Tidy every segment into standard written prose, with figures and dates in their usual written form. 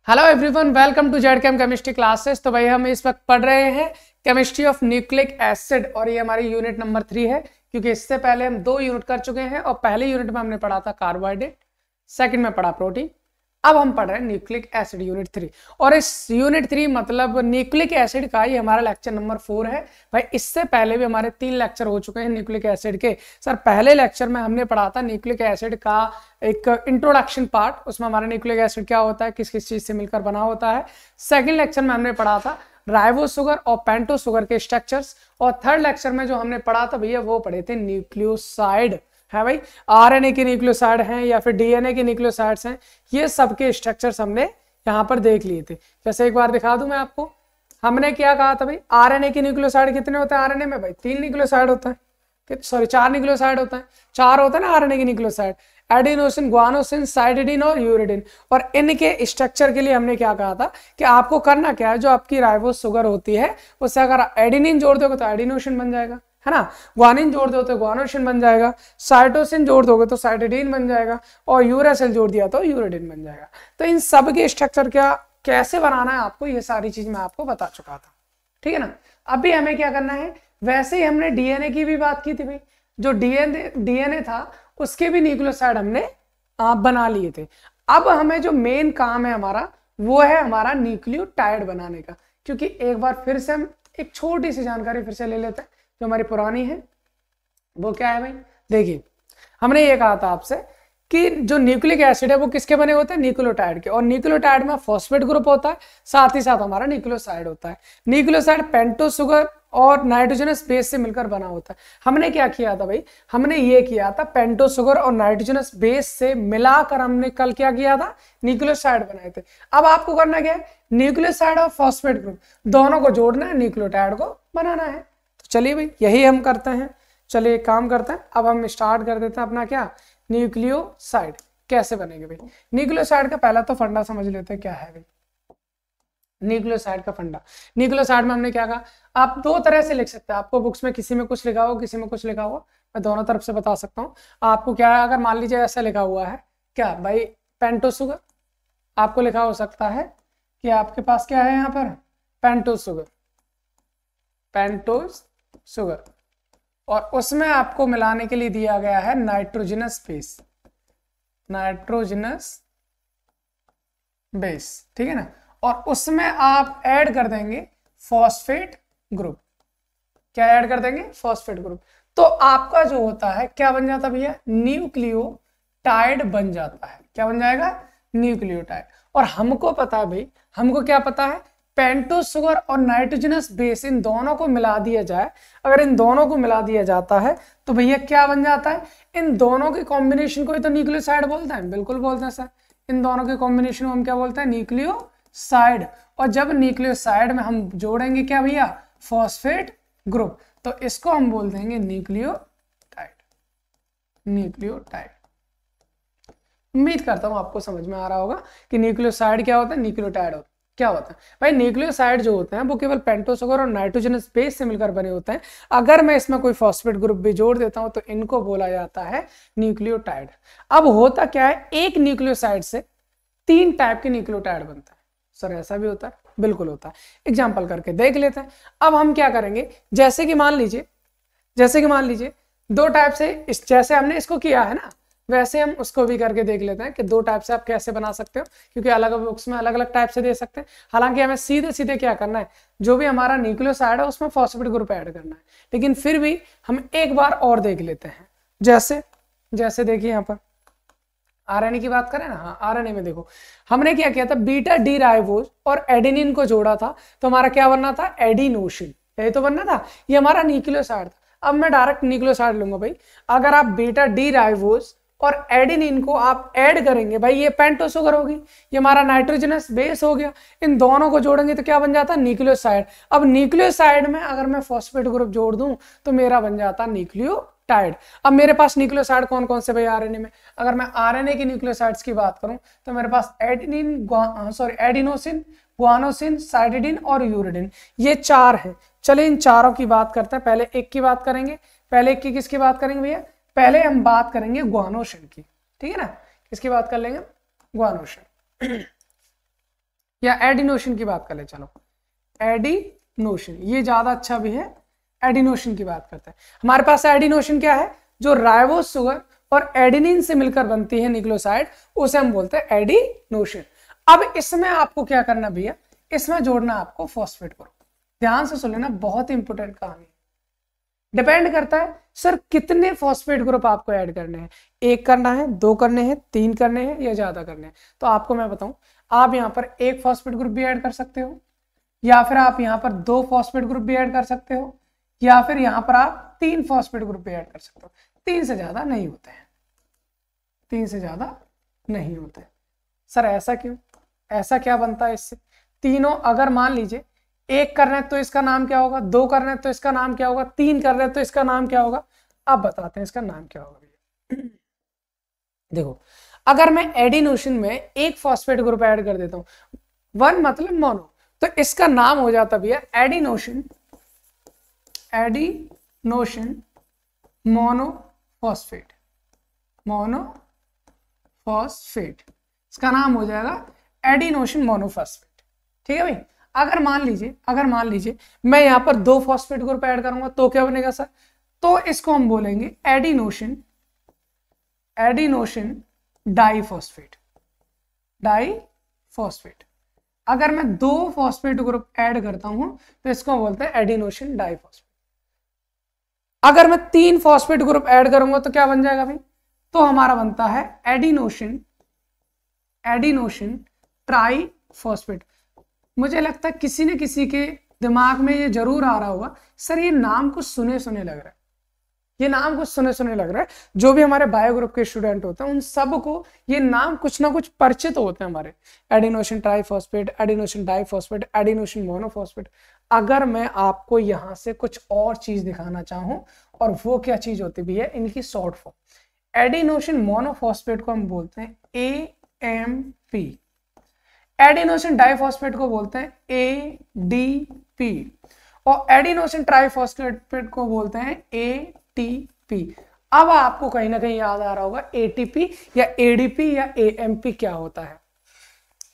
Hello everyone, welcome to Z chem chemistry classes. तो भाई हम इस वक्त पढ़ रहे हैं केमिस्ट्री ऑफ न्यूक्लिक एसिड और ये हमारी यूनिट नंबर 3 है, क्योंकि इससे पहले हम 2 यूनिट कर चुके हैं और पहले यूनिट में हमने पढ़ा था कार्बोहाइड्रेट, सेकंड में पढ़ा प्रोटीन। अब हम पढ़ रहे हैं न्यूक्लिक एसिड यूनिट 3 और इस यूनिट 3 मतलब न्यूक्लिक एसिड का ही हमारा लेक्चर नंबर 4 है। भाई इससे पहले भी हमारे 3 लेक्चर हो चुके हैं न्यूक्लिक एसिड के। सर पहले लेक्चर में हमने पढ़ा था न्यूक्लिक एसिड का एक इंट्रोडक्शन पार्ट, उसमें हमारा न्यूक्लिक एसिड क्या होता है, किस किस चीज से मिलकर बना होता है। सेकेंड लेक्चर में हमने पढ़ा था राइबो शुगर और पेंटो शुगर के स्ट्रक्चर्स, और थर्ड लेक्चर में जो हमने पढ़ा था भैया वो पढ़े थे न्यूक्लियोसाइड है। भाई आरएनए के न्यूक्लियोसाइड हैं या फिर डीएनए के न्यूक्लियोसाइड्स हैं, ये सबके स्ट्रक्चर्स हमने यहाँ पर देख लिए थे। जैसे एक बार दिखा दूं मैं आपको, हमने क्या कहा था भाई, आरएनए के न्यूक्लियोसाइड कितने होते हैं आरएनए में? भाई 3 न्यूक्लियोसाइड होता है, सॉरी 4 न्यूक्लियोसाइड होता है, 4 होता है ना आरएनए के न्यूक्लियोसाइड, एडिनोसिन, ग्वानोसिन, साइटिडीन और यूरिडिन। और इनके स्ट्रक्चर के लिए हमने क्या कहा था कि आपको करना क्या है, जो आपकी राइबोस शुगर होती है उससे अगर एडिनिन जोड़ दोगे तो एडिनोसिन बन जाएगा, है ना, ग्वानिन जोड़ दो तो ग्वानोसिन बन जाएगा, साइटोसिन जोड़ दोगे तो साइटिडीन बन जाएगा, और यूरासिल जोड़ दिया तो यूरिडिन बन जाएगा। तो इन सब के स्ट्रक्चर क्या कैसे बनाना है आपको, ये सारी चीज मैं आपको बता चुका था, ठीक है ना। अभी हमें क्या करना है, वैसे ही हमने डीएनए की भी बात की थी भाई, जो डीएनए था उसके भी न्यूक्लियोसाइड हमने बना लिए थे। अब हमें जो मेन काम है हमारा वो है हमारा न्यूक्लियोटाइड बनाने का, क्योंकि एक बार फिर से हम एक छोटी सी जानकारी फिर से ले लेते हैं जो हमारी पुरानी है। वो क्या है भाई, देखिए हमने ये कहा था आपसे कि जो न्यूक्लिक एसिड है वो किसके बने होते हैं, न्यूक्लियोटाइड के, और न्यूक्लियोटाइड में फॉस्फेट ग्रुप होता है, साथ ही साथ हमारा न्यूक्लियोसाइड होता है। न्यूक्लियोसाइड पेंटो शुगर और नाइट्रोजनस बेस से मिलकर बना होता है। हमने क्या किया था भाई, हमने ये किया था पेंटो शुगर और नाइट्रोजनस बेस से मिलाकर हमने कल क्या किया था, न्यूक्लियोसाइड बनाए थे। अब आपको करना क्या है, न्यूक्लियोसाइड और फॉस्फेट ग्रुप दोनों को जोड़ना है, न्यूक्लियोटाइड को बनाना है। तो चलिए भाई यही हम करते हैं, चलिए एक काम करते हैं, अब हम स्टार्ट कर देते हैं अपना क्या, न्यूक्लियोसाइड कैसे बनेंगे भाई। न्यूक्लियोसाइड का पहला तो फंडा समझ लेते हैं क्या है भाई, न्यूक्लियोसाइड का फंडा। न्यूक्लियोसाइड में हमने क्या कहा, आप 2 तरह से लिख सकते हैं, आपको बुक्स में किसी में कुछ लिखा हो किसी में कुछ लिखा हो, मैं दोनों तरफ से बता सकता हूँ आपको। क्या है, अगर मान लीजिए ऐसा लिखा हुआ है क्या भाई, पेंटो शुगर, आपको लिखा हो सकता है कि आपके पास क्या है यहाँ पर, पेंटो शुगर, पेंटो शुगर, और उसमें आपको मिलाने के लिए दिया गया है नाइट्रोजनस बेस, नाइट्रोजनस बेस, ठीक है ना, और उसमें आप ऐड कर देंगे फॉस्फेट ग्रुप। क्या ऐड कर देंगे, फॉस्फेट ग्रुप। तो आपका जो होता है क्या बन जाता है भैया, न्यूक्लियोटाइड बन जाता है। क्या बन जाएगा, न्यूक्लियोटाइड। और हमको पता है भाई, हमको क्या पता है, पेंटो शुगर और नाइट्रोजनस बेस इन दोनों को मिला दिया जाए, अगर इन दोनों को मिला दिया जाता है तो भैया क्या बन जाता है, इन दोनों के कॉम्बिनेशन को ही तो न्यूक्लियोसाइड बोलते हैं। बिल्कुल बोलते हैं सर, इन दोनों के कॉम्बिनेशन को हम क्या बोलते हैं, न्यूक्लियोसाइड। और जब न्यूक्लियोसाइड में हम जोड़ेंगे क्या भैया, फॉस्फेट ग्रुप, तो इसको हम बोल देंगे न्यूक्लियोटाइड, न्यूक्लियोटाइड। उम्मीद करता हूं आपको समझ में आ रहा होगा कि न्यूक्लियोसाइड क्या होता है, न्यूक्लियोटाइड क्या होता है। भाई न्यूक्लियोसाइड जो होते हैं वो केवल पेंटो शुगर और नाइट्रोजनस बेस से मिलकर बने होते हैं। अगर मैं इसमें कोई फॉस्फेट ग्रुप भी जोड़ देता हूं तो इनको बोला जाता है न्यूक्लियोटाइड। अब होता क्या है, एक न्यूक्लियोसाइड से 3 टाइप के न्यूक्लियोटाइड बनता है। सर ऐसा भी होता है? बिल्कुल होता है, एग्जाम्पल करके देख लेते हैं। अब हम क्या करेंगे, जैसे कि मान लीजिए 2 टाइप से जैसे हमने इसको किया है ना, वैसे हम उसको भी करके देख लेते हैं कि 2 टाइप से आप कैसे बना सकते हो, क्योंकि अलग अलग बुक्स में अलग अलग टाइप से दे सकते हैं। हालांकि हमें सीधे सीधे क्या करना है, जो भी हमारा न्यूक्लियोसाइड है उसमें फॉस्फेट ग्रुप ऐड करना है, लेकिन फिर भी हम एक बार और देख लेते हैं। जैसे देखिए यहाँ पर आरएनए की बात करें ना, हाँ आरएनए में देखो हमने क्या किया था, बीटा डी राइबोज और एडेनिन को जोड़ा था, तो हमारा क्या बनना था, एडिनोसिन, यही तो बनना था, ये हमारा न्यूक्लियोसाइड था। अब मैं डायरेक्ट न्यूक्लियोसाइड लूंगा भाई, अगर आप बीटा डी राइबोज और एडेनिन को आप ऐड करेंगे भाई, ये पेंटो शुगर होगी, ये हमारा नाइट्रोजनस बेस हो गया, इन दोनों को जोड़ेंगे तो क्या बन जाता है, न्यूक्लियोसाइड। अब न्यूक्लियोसाइड में अगर मैं फॉस्फेट ग्रुप जोड़ दूं तो मेरा बन जाता है न्यूक्लियोटाइड। अब मेरे पास न्यूक्लियोसाइड कौन कौन से भाई आरएनए में, अगर मैं आरएनए की न्यूक्लियोसाइड्स की बात करूं तो मेरे पास एडिनोसिन, ग्वानोसिन, साइटिडीन और यूरिडिन, ये 4 हैं। चलिए इन चारों की बात करते हैं। पहले एक की बात करेंगे, पहले एक की किसकी बात करेंगे भैया, पहले हम बात करेंगे ग्वानोसिन की, ठीक है ना, किसकी बात कर लेंगे, ग्वानोसिन। या एडिनोसिन की बात कर ले, चलो एडिनोसिन, ये ज्यादा अच्छा भी है। एडिनोसिन की बात करते हैं। हमारे पास एडिनोसिन क्या है, जो राइबोस शुगर और एडेनिन से मिलकर बनती है न्यूक्लियोसाइड, उसे हम बोलते हैं एडिनोसिन। अब इसमें आपको क्या करना भैया, इसमें जोड़ना आपको फॉस्फेट ग्रुप। ध्यान से सुन लेना, बहुत इंपोर्टेंट कहानी। डिपेंड करता है सर कितने फॉस्फेट ग्रुप आपको ऐड करने हैं, 1 करना है, 2 करने हैं, 3 करने हैं या ज्यादा करने हैं। तो आपको मैं बताऊं, आप यहाँ पर 1 फॉस्फेट ग्रुप भी ऐड कर सकते हो, या फिर आप यहाँ पर 2 फॉस्फेट ग्रुप भी ऐड कर सकते हो, या फिर यहाँ पर आप 3 फॉस्फेट ग्रुप भी ऐड कर सकते हो। 3 से ज्यादा नहीं होते हैं, 3 से ज्यादा नहीं होते। सर ऐसा क्यों, ऐसा क्या बनता है इससे? तीनों अगर मान लीजिए 1 कर रहे हैं तो इसका नाम क्या होगा, 2 कर रहे हैं तो इसका नाम क्या होगा, 3 कर रहे हैं तो इसका नाम क्या होगा? आप बताते हैं इसका नाम क्या होगा भैया। देखो, अगर मैं एडिनोसिन में 1 फॉस्फेट ग्रुप ऐड कर देता हूं, 1 मतलब मोनो, तो इसका नाम हो जाता भैया एडिनोसिन, एडिनोसिन मोनोफॉस्फेट, मोनोफॉस्फेट, इसका नाम हो जाएगा एडिनोसिन मोनोफॉस्फेट। ठीक है भाई। अगर मान लीजिए मैं यहां पर 2 फॉस्फेट ग्रुप ऐड करूंगा तो क्या बनेगा सर? तो इसको हम बोलेंगे एडिनोसिन डाइफॉस्फेट, डाइफॉस्फेट। अगर मैं 2 फॉस्फेट ग्रुप ऐड करता हूं तो इसको बोलते हैं एडिनोसिन डाइफॉस्फेट। अगर मैं 3 फॉस्फेट ग्रुप ऐड करूंगा तो क्या बन जाएगा भाई? तो हमारा बनता है एडिनोसिन ट्राइफॉस्फेट। मुझे लगता है किसी न किसी के दिमाग में ये जरूर आ रहा होगा, सर ये नाम कुछ सुने सुने लग रहा है, ये नाम कुछ सुने सुने लग रहा है। जो भी हमारे बायो ग्रुप के स्टूडेंट होते हैं उन सबको ये नाम कुछ ना कुछ परिचित होते हैं हमारे, adenosine triphosphate, adenosine diphosphate, adenosine monophosphate. अगर मैं आपको यहां से कुछ और चीज दिखाना चाहूं, और वो क्या चीज होती भी है, इनकी शॉर्ट फॉर्म। एडिनोसिन मोनोफॉस्फेट को हम बोलते हैं AMP, एडिनोसिन डाइफॉस्फेट को बोलते हैं ADP, और एडिनोसिन ट्राइफॉस्फेट को बोलते हैं ATP। अब आपको कहीं ना कहीं याद आ रहा होगा ATP या ADP या AMP क्या होता है।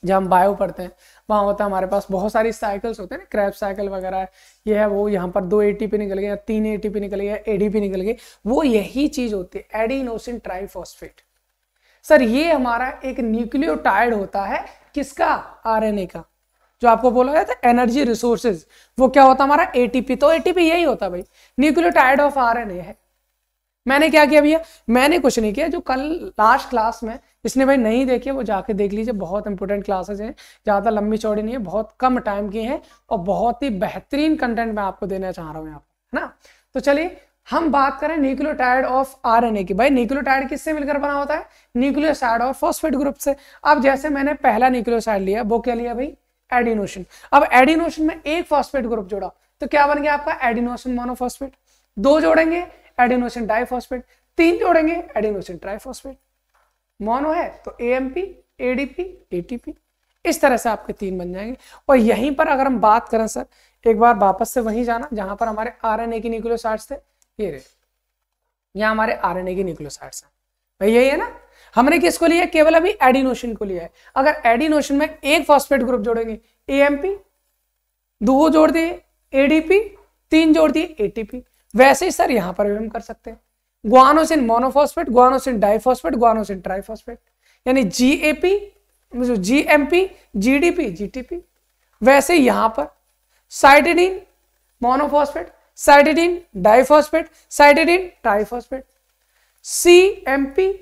जब हम बायो पढ़ते हैं वहां होता है हमारे पास बहुत सारी साइकिल्स होते हैं ना, क्रैब साइकिल वगैरह, ये है वो, यहाँ पर 2 ATP निकल गए या 3 ATP निकल गए या ADP निकल गए, वो यही चीज होती है एडिनोसिन ट्राइफॉस्फेट। सर ये हमारा एक न्यूक्लियोटाइड होता है, किसका? RNA का। जो आपको बोला गया था एनर्जी रिसोर्सेज, वो क्या होता है हमारा? ATP। तो ATP यही होता है भाई, न्यूक्लियोटाइड ऑफ RNA है। मैंने क्या किया भैया? मैंने कुछ नहीं किया, जो कल लास्ट क्लास में इसने भाई नहीं देखी वो जाके देख लीजिए, बहुत इंपॉर्टेंट क्लासेस हैं, ज्यादा लंबी चौड़ी नहीं है, बहुत कम टाइम की है और बहुत ही बेहतरीन कंटेंट मैं आपको देना चाह रहा हूँ यहाँ पर, है ना। तो चलिए हम बात करें न्यूक्लियोटाइड ऑफ RNA की। भाई न्यूक्लियोटाइड किससे मिलकर बना होता है? न्यूक्लियोसाइड और फॉस्फेट ग्रुप से। अब जैसे मैंने पहला न्यूक्लियोसाइड लिया, वो क्या लिया भाई? एडिनोसिन। अब एडिनोसिन में 1 फॉस्फेट ग्रुप जोड़ा तो क्या बन गया आपका? Adenosine monophosphate. 2 जोड़ेंगे एडिनोसिन डाइफॉस्फेट, 3 जोड़ेंगे एडिनोसिन ट्राइफॉस्फेट। मोनो है तो AMP, ADP, ATP, इस तरह से आपके 3 बन जाएंगे। और यहीं पर अगर हम बात करें सर, एक बार वापस से वहीं जाना जहां पर हमारे RNA की न्यूक्लियोसाइड्स थे, ये रहे, यहाँ हमारे RNA की न्यूक्लियोसाइड्स हैं भाई, यही है ना। हमने किसको लिया? केवल अभी एडिनोसिन को लिया है। अगर एडिनोसिन में 1 फॉस्फेट ग्रुप जोड़ेंगे AMP, 2 जोड़ दिए ADP, 3 जोड़ दिए ATP। वैसे ही सर यहां पर भी हम कर सकते हैं, guanosine monophosphate, guanosine diphosphate, guanosine triphosphate, यानी GAP, GMP, GDP, GTP। वैसे यहां पर cytidine monophosphate, cytidine diphosphate, cytidine triphosphate, CMP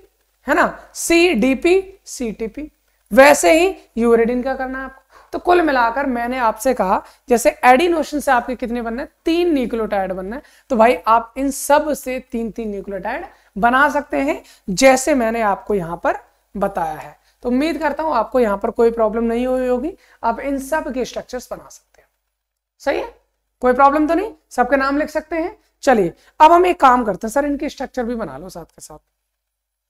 है ना, CDP, CTP। वैसे ही यूरेडिन का करना है आपको। तो कुल मिलाकर मैंने आपसे कहा जैसे एडिनोसिन से आपके कितने बनने? 3 न्यूक्लियोटाइड बनने। तो भाई आप इन सब से 3-3 न्यूक्लियोटाइड बना सकते हैं, जैसे मैंने आपको यहाँ पर बताया है। तो उम्मीद करता हूं आपको यहाँ पर कोई प्रॉब्लम नहीं हुई होगी, आप इन सब के स्ट्रक्चर्स बना सकते हैं। सही है, कोई प्रॉब्लम तो नहीं, सबके नाम लिख सकते हैं। चलिए अब हम एक काम करते हैं सर, इनके स्ट्रक्चर भी बना लो साथ के साथ।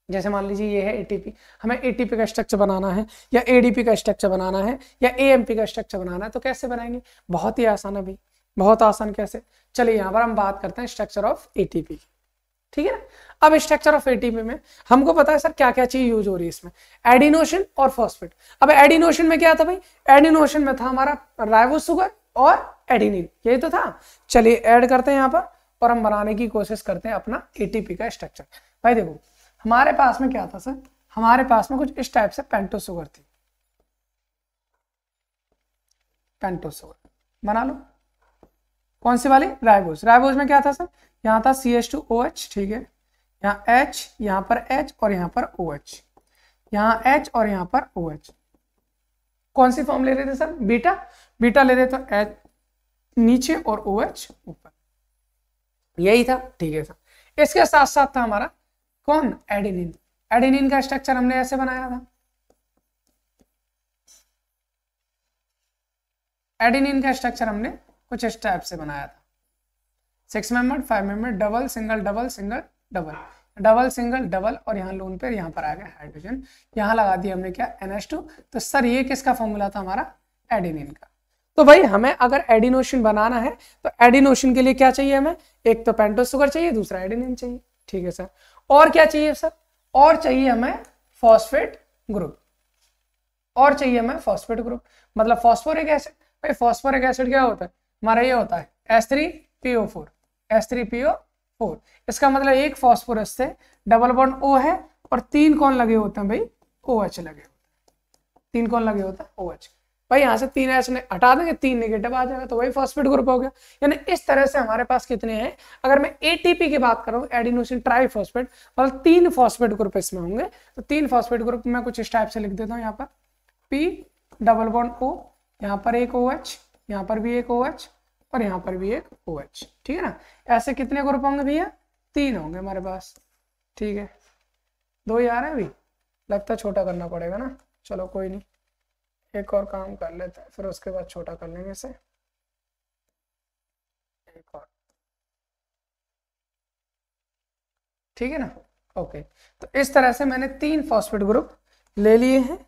जैसे मान लीजिए ये है ATP, हमें ATP का स्ट्रक्चर बनाना है या ADP का स्ट्रक्चर बनाना है या AMP का स्ट्रक्चर बनाना है, तो कैसे बनाएंगे? बहुत ही आसान है भाई, बहुत आसान। कैसे? चलिए यहाँ पर हम बात करते हैं स्ट्रक्चर ऑफ ATP की। ठीक है ना। अब स्ट्रक्चर ऑफ एटीपी में हमको पता है सर क्या क्या चीज यूज हो रही है इसमें, एडिनोसिन और फॉस्फेट। अब एडिनोसिन में क्या था भाई, एडिनोसिन में था हमारा राइबोस शुगर और एडिनिन, यही तो था। चलिए ऐड करते हैं यहाँ पर और हम बनाने की कोशिश करते हैं अपना एटीपी का स्ट्रक्चर। भाई देखो हमारे पास में क्या था सर, हमारे पास में कुछ इस टाइप से पेंटोस शुगर थी, पेंटोस शुगर बना लो। कौन सी वाली, राइबोस। राइबोस में क्या था सर, यहाँ था CH2OH, ठीक है, यहाँ H, यहाँ पर H और यहाँ पर OH, यहाँ H और यहाँ पर OH। कौन सी फॉर्म ले रहे थे सर, बीटा, बीटा ले रहे तो H नीचे और OH ऊपर, यही था, ठीक है सर। इसके साथ साथ था हमारा कौन, एडेनिन। एडेनिन का स्ट्रक्चर हमने ऐसे बनाया था, एडेनिन का स्ट्रक्चर हमने कुछ इस टाइप से बनाया था, 6 member 5 member, double single double single double, double single double, और यहाँ लोन पेयर, यहाँ पर आ गया हाइड्रोजन, यहाँ लगा दिया हमने क्या, NH2। तो सर ये किसका फॉर्मूला था हमारा, एडेनिन का। तो भाई हमें अगर एडिनोसिन बनाना है तो एडिनोसिन के लिए क्या चाहिए हमें, एक तो पेंटोस शुगर चाहिए, दूसरा एडेनिन चाहिए, ठीक है सर। और क्या चाहिए सर, और चाहिए हमें फॉस्फेट ग्रुप, और चाहिए हमें फॉस्फेट ग्रुप, मतलब फॉस्फोरिक एसिड। भाई फॉस्फोरिक एसिड क्या होता है हमारा, ये होता है H3PO4, H3PO4। इसका मतलब एक फॉस्फोरस से डबल बॉन्ड O है और 3 कौन लगे होते हैं भाई, OH लगे होते हैं, 3 कौन लगे होता है, OH। भाई यहाँ से 3 H हटा देंगे, 3 नेगेटिव आ जाएगा, तो वही फॉस्फेट ग्रुप हो गया। यानी इस तरह से हमारे पास कितने हैं, अगर मैं ATP की बात करूं, एडिनोसिन ट्राइफॉस्फेट, मतलब 3 फॉस्फेट ग्रुप इसमें होंगे। तो 3 फॉस्फेट ग्रुप में कुछ इस टाइप से लिख देता हूँ, यहाँ पर P डबल बॉन्ड O, यहाँ पर एक OH, यहाँ पर भी एक OH और यहाँ पर भी एक OH, ठीक है ना। ऐसे कितने ग्रुप होंगे भैया, 3 होंगे हमारे पास, ठीक है। 2 ही आ रहे हैं अभी, लगता है छोटा करना पड़ेगा ना, चलो कोई नहीं, एक और काम कर लेते हैं, फिर उसके बाद छोटा कर लेंगे इसे, एक और, ठीक है ना। ओके, तो इस तरह से मैंने 3 फॉस्फेट ग्रुप ले लिए हैं।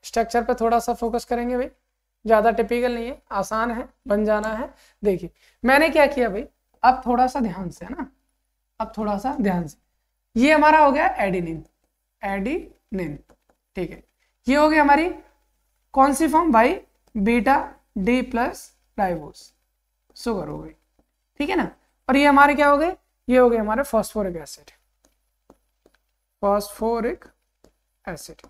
स्ट्रक्चर पे थोड़ा सा फोकस करेंगे भाई, ज्यादा टिपिकल नहीं है, आसान है, बन जाना है। देखिए मैंने क्या किया भाई, अब थोड़ा सा ध्यान से, है ना, अब थोड़ा सा ध्यान से, ये हमारा हो गया एडिनिन, एडिनिन, ठीक है। ये हो गई हमारी कौन सी फॉर्म भाई, beta D plus ribose sugar हो गई, ठीक है ना। और ये हमारे क्या हो गए, ये हो गए हमारे फॉस्फोरिक एसिड, फॉस्फोरिक एसिड,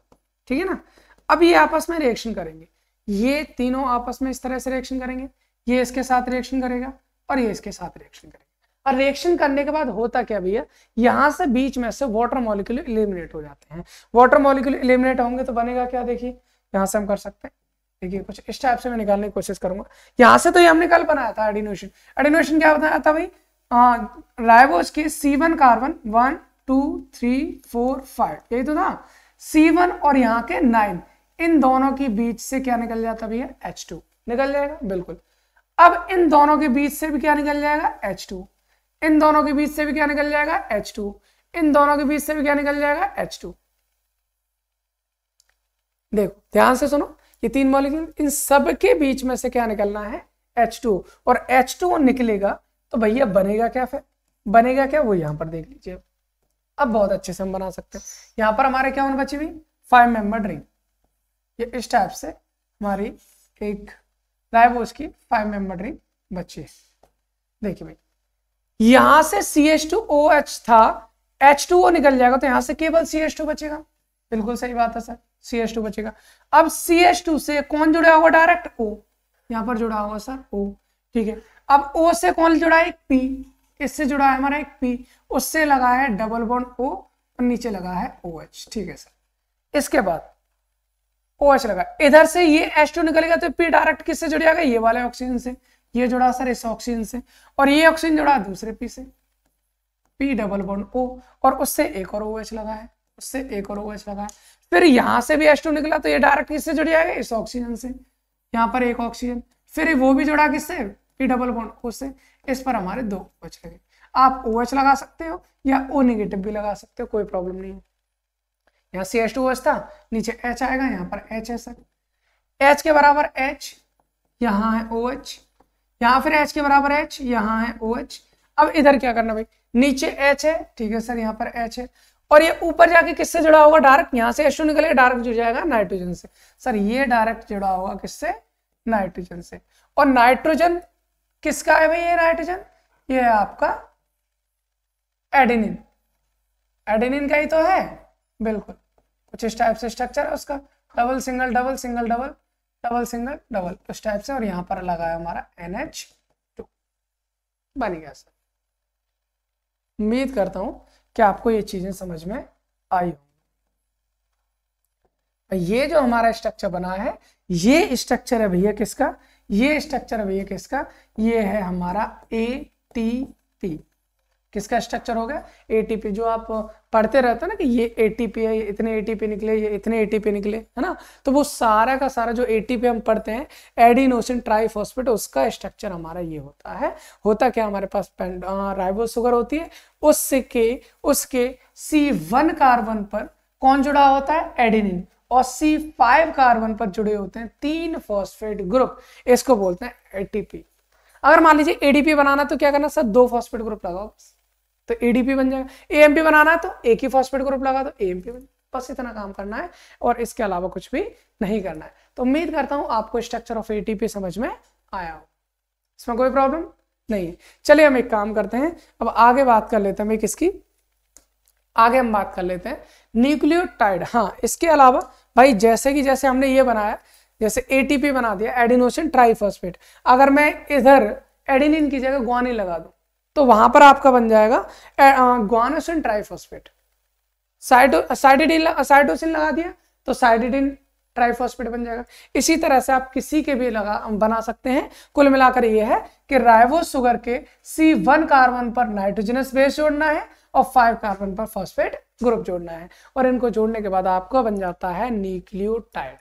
ठीक है ना। अब ये आपस में रिएक्शन करेंगे, ये तीनों आपस में इस तरह से रिएक्शन करेंगे, ये इसके साथ रिएक्शन करेगा और ये इसके साथ रिएक्शन करेगा। और रिएक्शन करने के बाद होता क्या भैया, यहां से बीच में से वाटर मॉलिक्यूल एलिमिनेट हो जाते हैं। वाटर मॉलिक्यूल एलिमिनेट होंगे तो बनेगा क्या, देखिए यहां से हम कर सकते हैं, देखिए कुछ इस टाइप से मैं निकालने की कोशिश करूंगा। यहां से तो ये हमने कल बनाया था एडिनोसिन, एडिनोसिन क्या बताया था भाई, राइबोस के C1 कार्बन 1 2 3 4 5, यही तो था C1, और यहाँ के 9, इन दोनों के बीच से क्या निकल जाता भैया, H2 निकल जाएगा, बिल्कुल। अब इन दोनों के बीच से भी क्या निकल जाएगा, H2, इन दोनों के बीच से भी क्या निकल जाएगा, H2, इन दोनों के बीच से भी क्या निकल जाएगा, H2। देखो ध्यान से सुनो, ये 3 मॉलिक्यूल, इन सब के बीच में से क्या निकलना है, H2, और H2 निकलेगा तो भैया बनेगा क्या, फिर बनेगा क्या, वो यहां पर देख लीजिए। अब बहुत अच्छे से हम बना सकते हैं। यहां पर हमारे क्या बची हुई, 5 मेंबर रिंग, ये इस टाइप से हमारी एक राइबोस की 5 मेंबर रिंग बची है। देखिए भाई यहां से CH2OH था, H2O निकल जाएगा तो यहां से केवल CH2 बचेगा, बिल्कुल सही बात है सर, CH2 बचेगा। अब CH2 से कौन जुड़ा हुआ, डायरेक्ट O, यहां पर जुड़ा हुआ सर O, ठीक है। अब O से कौन जुड़ा है, एक P, इससे जुड़ा है हमारा एक P, उससे लगा है डबल बॉन्ड O और नीचे लगा है OH, ठीक है सर। इसके बाद OH लगा, इधर से ये H2 निकलेगा तो P डायरेक्ट किससे जुड़ जाएगा, ये वाले ऑक्सीजन से, ये जुड़ा सर इस ऑक्सीजन से, और ये ऑक्सीजन जुड़ा दूसरे P से, P डबल बॉन्ड O, और उससे एक और OH लगा है, उससे एक और OH लगा है। फिर यहां से भी H2 निकला तो ये डायरेक्ट किससे जुड़ जाएगा, इस ऑक्सीजन से, यहाँ पर एक ऑक्सीजन, फिर वो भी जुड़ा किससे, P डबल बॉन्ड O से, इस पर हमारे 2 OH लगे। आप OH लगा सकते हो या O नेगेटिव भी लगा सकते हो, कोई प्रॉब्लम नहीं है। यहाँ CH2OH था, नीचे H आएगा, यहाँ पर H है सर, H के बराबर H, यहाँ है OH, यहाँ फिर H के बराबर H, यहाँ है OH। अब इधर क्या करना भाई, नीचे H है, ठीक है सर, यहाँ पर H है, और ये ऊपर जाके किससे जुड़ा होगा, डायरेक्ट यहाँ से H2 निकलेगा, डायरेक्ट जुड़ जाएगा नाइट्रोजन से। सर ये डायरेक्ट जुड़ा होगा किससे, नाइट्रोजन से। और नाइट्रोजन किसका है भाई, ये नाइट्रोजन, ये है आपका एडेनिन, एडेनिन का ही तो है, बिल्कुल। कुछ इस टाइप से स्ट्रक्चर है उसका, double single double single double double single double, उस टाइप से। और यहाँ पर लगा है हमारा NH2, बन गया सर। उम्मीद करता हूं कि आपको ये चीजें समझ में आई होंगी। ये जो हमारा स्ट्रक्चर बना है, ये स्ट्रक्चर है भैया किसका, ये स्ट्रक्चर है भैया किसका, ये है हमारा ATP। किसका स्ट्रक्चर हो गया, ATP। जो आप पढ़ते रहते हो ना कि ये ATP है, ये इतने ATP निकले, ये इतने ATP निकले, है ना, तो वो सारा का सारा जो ATP हम पढ़ते हैं, एडिनोसिन ट्राइफॉस्फेट, उसका स्ट्रक्चर हमारा ये होता है। होता क्या, हमारे पास राइबोस शुगर होती है, उसके C1 कार्बन पर कौन जुड़ा होता है, एडेनिन, और C5 कार्बन पर जुड़े होते हैं 3 फॉस्फेट ग्रुप, इसको बोलते हैं ATP। अगर मान लीजिए ADP बनाना तो क्या करना सर, 2 फॉस्फेट ग्रुप लगाओ बस, तो ADP बन जाएगा। AMP बनाना है तो एक ही फॉस्फेट ग्रुप लगा दो, AMP बन, बस इतना काम करना है, और इसके अलावा कुछ भी नहीं करना है। तो उम्मीद करता हूं आपको स्ट्रक्चर ऑफ ATP समझ में आया हो, इसमें कोई प्रॉब्लम नहीं। चलिए हम एक काम करते हैं, अब आगे बात कर लेते हैं भाई किसकी, आगे हम बात कर लेते हैं न्यूक्लियोटाइड। हाँ, इसके अलावा भाई जैसे हमने ये बनाया, जैसे ATP बना दिया, एडिनोसिन ट्राइफॉस्फेट, अगर मैं इधर एडेनिन की जगह ग्वानिन लगा दूं तो वहां पर आपका बन जाएगा ग्वानोसिन ट्राइफॉस्फेट। साइटोसिन लगा दिया तो साइटिडीन ट्राइफॉस्फेट बन जाएगा। इसी तरह से आप किसी के भी बना सकते हैं। कुल मिलाकर ये है कि राइबोस शुगर के C1 कार्बन पर नाइट्रोजनस बेस जोड़ना है और 5 कार्बन पर फॉस्फेट ग्रुप जोड़ना है, और इनको जोड़ने के बाद आपको बन जाता है न्यूक्लियोटाइड।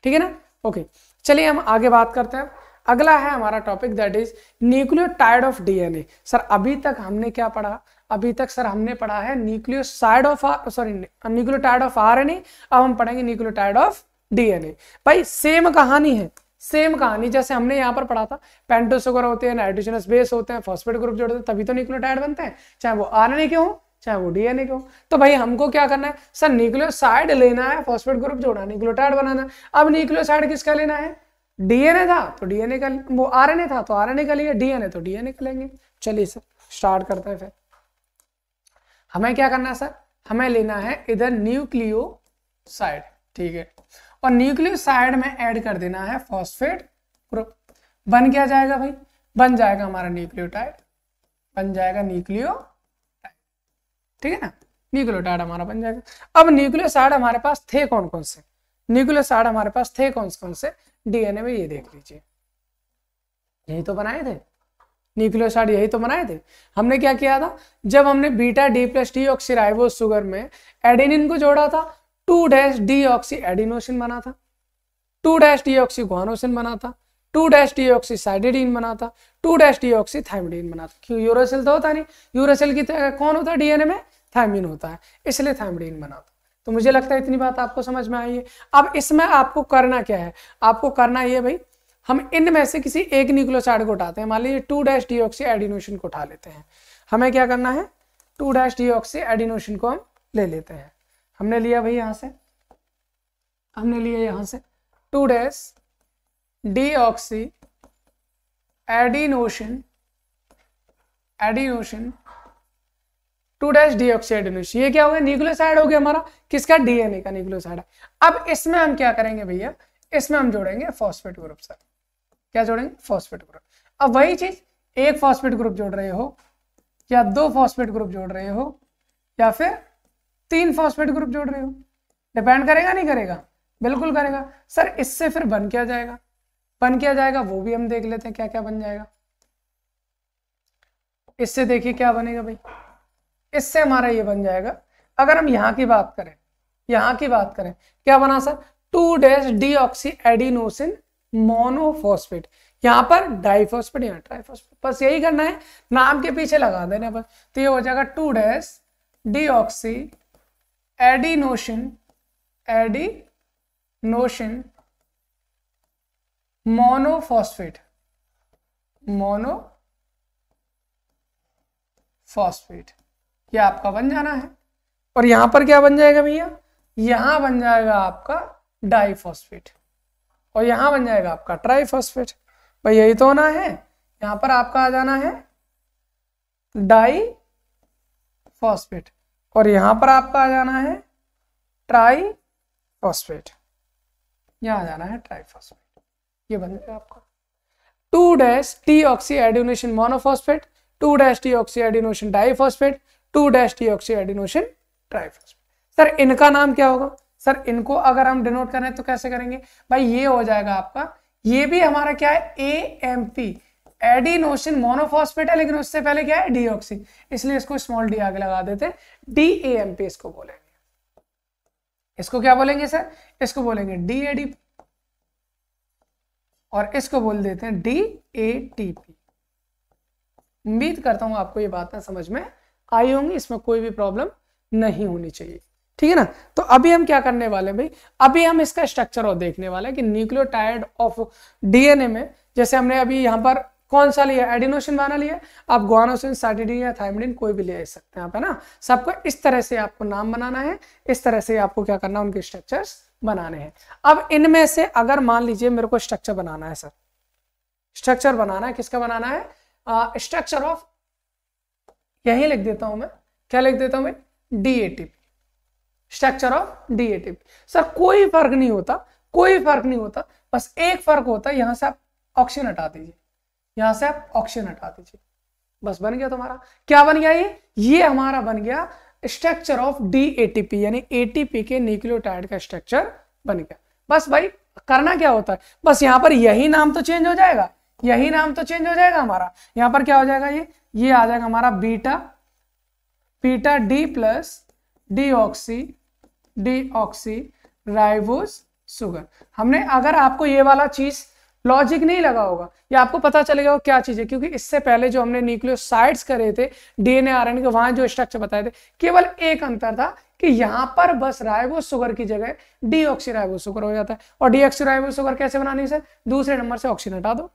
ठीक है ना, ओके। चलिए हम आगे बात करते हैं। अगला है हमारा topic, that is nucleotide of DNA। Sir अभी तक हमने क्या पढ़ा, अभी तक सर हमने पढ़ा है न्यूक्लियोटाइड ऑफ RNA। अब हम पढ़ेंगे न्यूक्लियोटाइड ऑफ DNA। भाई सेम कहानी है, सेम कहानी जैसे हमने यहाँ पर पढ़ा था। पेंटो शुगर होते हैं, नाइट्रोजनस बेस होते हैं, फॉस्फेट ग्रुप जोड़ते हैं, तभी तो न्यूक्लियोटाइड बनते हैं, चाहे वो RNA के हो चाहे वो DNA के हो। तो भाई हमको क्या करना है सर, न्यूक्लियोसाइड लेना है, फॉस्फेट ग्रुप जोड़ना, न्यूक्लियोटाइड बनाना है। अब न्यूक्लियोसाइड किसका लेना है, DNA था तो DNA का, वो RNA था तो RNA का लिया, DNA तो DNA का लेंगे। चलिए सर स्टार्ट करते हैं। फिर हमें क्या करना है सर, हमें लेना है इधर न्यूक्लियोसाइड, ठीक है, और न्यूक्लियोसाइड में ऐड कर देना है फॉस्फेट ग्रुप। बन क्या जाएगा भाई, बन जाएगा हमारा न्यूक्लियोटाइड, बन जाएगा न्यूक्लियोटाइड, ठीक है ना, न्यूक्लियोटाइड हमारा बन जाएगा। अब न्यूक्लियोसाइड हमारे पास थे कौन कौन से, न्यूक्लियोसाइड हमारे पास थे कौन कौन से DNA में, ये देख लीजिए, यही तो बनाए थे न्यूक्लियोसाइड, यही तो बनाए थे। हमने क्या किया था, जब हमने बीटा D+D-ऑक्सीराइबोस शुगर में एडेनिन को जोड़ा था, 2-डीऑक्सी एडिनोसिन बना था, 2-डीऑक्सी गुआनोसिन बना था, 2-डीऑक्सी साइटिडीन बना था, 2-डीऑक्सी थायमिडीन बना था। क्यों, यूरासिल तो होता नहीं, यूरासिल की कौन होता है DNA में, थायमिन होता है, इसलिए थायमिडीन बना था। तो मुझे लगता है इतनी बात आपको समझ में आई है। अब इसमें आपको करना क्या है, आपको करना ये भाई, हम इनमें से किसी एक न्यूक्लियोसाइड को उठाते हैं। मान लीजिए 2-डीऑक्सी एडिनोसिन को उठा लेते हैं। हमें क्या करना है, 2-डीऑक्सी एडिनोसिन को हम ले लेते हैं। हमने लिया भाई यहां से, हमने लिया यहां से 2-डीऑक्सी एडिनोसिन, 2-डीऑक्सी एडिनोसिन, ये क्या हो गया, न्यूक्लियोसाइड हो गया हमारा, किसका, DNA का न्यूक्लियोसाइड। अब इसमें हम क्या करेंगे भैया, इसमें हम जोड़ेंगे फॉस्फेट ग्रुप। सर क्या जोड़ेंगे, फॉस्फेट ग्रुप। अब वही चीज, एक फॉस्फेट ग्रुप जोड़ रहे हो या 2 फॉस्फेट ग्रुप जोड़ रहे हो या फिर 3 फॉस्फेट ग्रुप जोड़ रहे हो, डिपेंड करेगा नहीं करेगा, बिल्कुल करेगा। सर इससे फिर बन क्या जाएगा, बन क्या जाएगा वो भी हम देख लेते हैं, क्या क्या बन जाएगा। इससे देखिए क्या बनेगा भाई, इससे हमारा ये बन जाएगा, अगर हम यहाँ की बात करें, यहाँ की बात करें क्या बना सर, 2-डीऑक्सी एडिनोसिन मोनोफॉस्फेट, यहाँ पर डाइफॉस्फेट, यहाँ ट्राइफॉस्फेट, बस यही करना है, नाम के पीछे लगा देना बस। तो ये हो जाएगा 2-डीऑक्सी एडिनोसिन मोनोफॉस्फेट, फॉस्फेट, ये आपका बन जाना है। और यहां पर क्या बन जाएगा भैया, यहां बन जाएगा आपका डाइफॉस्फेट और यहां बन जाएगा आपका ट्राइफॉस्फेट। भाई यही तो होना है, यहां पर आपका आ जाना है डाइफॉस्फेट और यहां पर आपका आ जाना है ट्राइफॉस्फेट, यहां आ जाना है ट्राइफॉस्फेट, ये बन जाएगा आपका 2-डीऑक्सी मोनोफॉस्फेट, 2-डीऑक्सी डाइफॉस्फेट, 2-डीऑक्सी ट्राइफॉस्फेट। सर इनका नाम क्या होगा, सर इनको अगर हम डिनोट करें तो कैसे करेंगे भाई, ये हो जाएगा आपका, ये भी हमारा क्या है AMP एडिनोसिन मोनोफॉस्फेट है, लेकिन उससे पहले क्या है डीऑक्सी, इसलिए इसको स्मॉल डी आगे लगा देते हैं, DAMP इसको बोलेंगे। इसको क्या बोलेंगे सर, इसको बोलेंगे DADP और इसको बोल देते हैं DATP। उम्मीद करता हूं आपको ये बातें समझ में आई होंगी, इसमें कोई भी प्रॉब्लम नहीं होनी चाहिए, ठीक है ना। तो अभी हम क्या करने वाले हैं भाई, अभी हम इसका स्ट्रक्चर और देखने वाले हैं कि न्यूक्लियोटाइड ऑफ DNA में, जैसे हमने अभी यहाँ पर कौन सा लिया, एडिनोसिन वाला लिया, आप गुआनोसिन, साइटिडीन या थाइमिडीन कोई भी ले सकते हैं आप, है ना। सबको इस तरह से आपको नाम बनाना है, इस तरह से आपको क्या करना है, उनके स्ट्रक्चर्स बनाने हैं। अब इनमें से अगर मान लीजिए मेरे को स्ट्रक्चर बनाना है, सर स्ट्रक्चर बनाना है, किसका बनाना है, स्ट्रक्चर ऑफ, यही लिख देता हूं मैं, क्या लिख देता हूं मैं, DATP, structure of DATP। Sir कोई फर्क नहीं होता, कोई फर्क नहीं होता, बस एक फर्क होता है, यहां से आप ऑक्सीजन हटा दीजिए, यहां से आप ऑक्सीजन हटा दीजिए, बस बन गया तुम्हारा, क्या बन गया, ये हमारा बन गया स्ट्रक्चर ऑफ DATP, यानी ATP के न्यूक्लियोटाइड का स्ट्रक्चर बन गया। बस भाई करना क्या होता है, बस यहां पर यही नाम तो चेंज हो जाएगा, यही नाम तो चेंज हो जाएगा हमारा, यहां पर क्या हो जाएगा, ये आ जाएगा हमारा beta D plus deoxy ribose sugar. हमने, अगर आपको ये वाला चीज लॉजिक नहीं लगा होगा या आपको पता चलेगा क्या चीज है, क्योंकि इससे पहले जो हमने न्यूक्लियोसाइड्स करे थे DNA RNA के, वहां जो स्ट्रक्चर बताए थे, केवल एक अंतर था कि यहां पर बस राइबोस शुगर की जगह डीऑक्सी राइबोस शुगर हो जाता है। और डीऑक्सी राइबोस शुगर कैसे बनानी है सर, दूसरे नंबर से ऑक्सीजन हटा दो,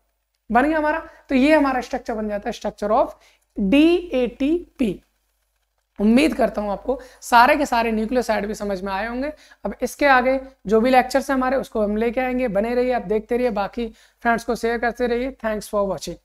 बन गया हमारा। तो ये हमारा स्ट्रक्चर बन जाता है, स्ट्रक्चर ऑफ DATP। उम्मीद करता हूं आपको सारे के सारे न्यूक्लियोसाइड भी समझ में आए होंगे। अब इसके आगे जो भी लेक्चर्स हैं हमारे, उसको हम लेके आएंगे, बने रहिए, आप देखते रहिए, बाकी फ्रेंड्स को शेयर करते रहिए। Thanks for watching.